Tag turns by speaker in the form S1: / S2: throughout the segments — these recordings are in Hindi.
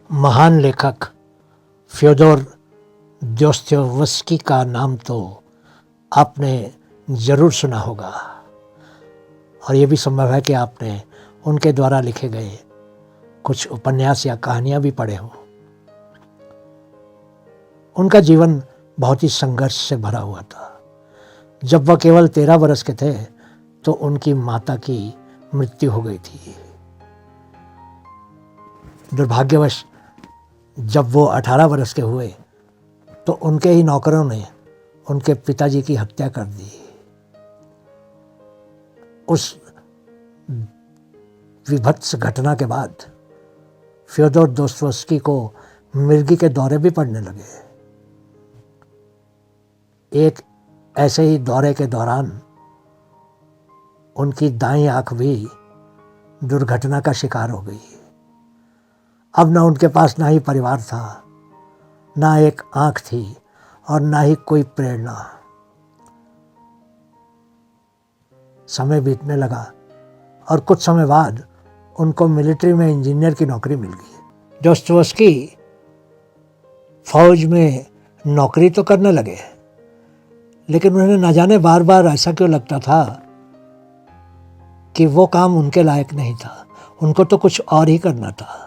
S1: महान लेखक फ्योदोर दोस्तोयेवस्की का नाम तो आपने ज़रूर सुना होगा और ये भी संभव है कि आपने उनके द्वारा लिखे गए कुछ उपन्यास या कहानियाँ भी पढ़े हों। उनका जीवन बहुत ही संघर्ष से भरा हुआ था। जब वह केवल 13 वर्ष के थे तो उनकी माता की मृत्यु हो गई थी। दुर्भाग्यवश जब वो 18 वर्ष के हुए तो उनके ही नौकरों ने उनके पिताजी की हत्या कर दी। उस विभत्स घटना के बाद फ्योदोर दोस्तोयेवस्की को मिर्गी के दौरे भी पड़ने लगे। एक ऐसे ही दौरे के दौरान उनकी दाईं आंख भी दुर्घटना का शिकार हो गई। अब ना उनके पास ना ही परिवार था, ना एक आंख थी और ना ही कोई प्रेरणा। समय बीतने लगा और कुछ समय बाद उनको मिलिट्री में इंजीनियर की नौकरी मिल गई। दोस्तोयेवस्की फौज में नौकरी तो करने लगे, लेकिन उन्हें न जाने बार बार ऐसा क्यों लगता था कि वो काम उनके लायक नहीं था, उनको तो कुछ और ही करना था।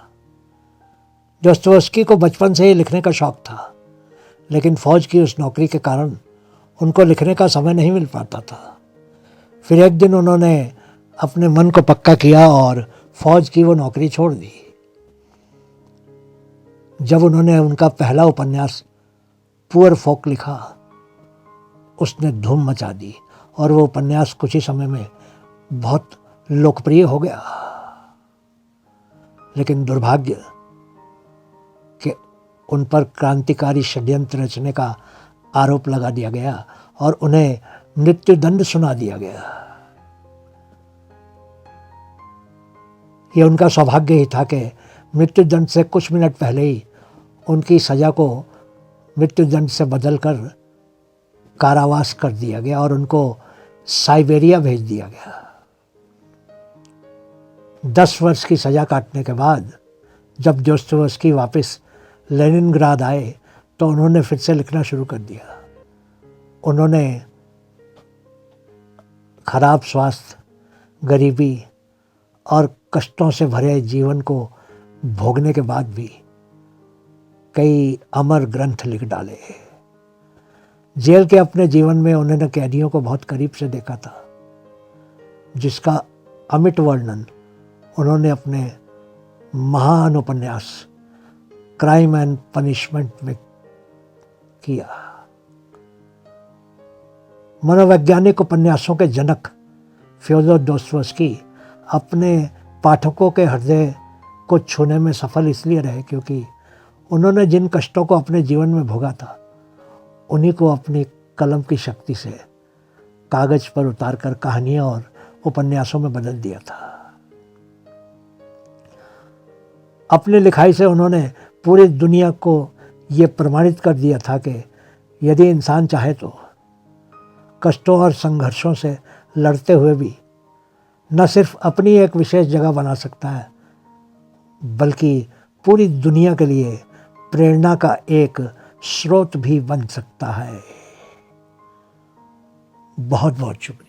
S1: दोस्तोयेवस्की को बचपन से ही लिखने का शौक था, लेकिन फौज की उस नौकरी के कारण उनको लिखने का समय नहीं मिल पाता था। फिर एक दिन उन्होंने अपने मन को पक्का किया और फौज की वो नौकरी छोड़ दी। जब उन्होंने उनका पहला उपन्यास पुअर फोक लिखा, उसने धूम मचा दी और वो उपन्यास कुछ ही समय में बहुत लोकप्रिय हो गया। लेकिन दुर्भाग्य कि उन पर क्रांतिकारी षड्यंत्र रचने का आरोप लगा दिया गया और उन्हें मृत्युदंड सुना दिया गया। ये उनका सौभाग्य ही था कि मृत्युदंड से कुछ मिनट पहले ही उनकी सज़ा को मृत्युदंड से बदलकर कारावास कर दिया गया और उनको साइबेरिया भेज दिया गया। 10 वर्ष की सज़ा काटने के बाद जब दोस्तोयेवस्की वापस लेनिनग्राद आए तो उन्होंने फिर से लिखना शुरू कर दिया। उन्होंने खराब स्वास्थ्य, गरीबी और कष्टों से भरे जीवन को भोगने के बाद भी कई अमर ग्रंथ लिख डाले। जेल के अपने जीवन में उन्होंने कैदियों को बहुत करीब से देखा था, जिसका अमिट वर्णन उन्होंने अपने महान उपन्यास क्राइम एंड पनिशमेंट में किया। मनोवैज्ञानिक उपन्यासों के जनक फ्योदोर दोस्तोयेवस्की अपने पाठकों के हृदय को छूने में सफल इसलिए रहे क्योंकि उन्होंने जिन कष्टों को अपने जीवन में भोगा था, उन्हीं को अपनी कलम की शक्ति से कागज पर उतारकर कहानियां और उपन्यासों में बदल दिया था। अपनी लिखाई से उन्होंने पूरी दुनिया को ये प्रमाणित कर दिया था कि यदि इंसान चाहे तो कष्टों और संघर्षों से लड़ते हुए भी न सिर्फ अपनी एक विशेष जगह बना सकता है, बल्कि पूरी दुनिया के लिए प्रेरणा का एक स्रोत भी बन सकता है। बहुत बहुत शुक्रिया।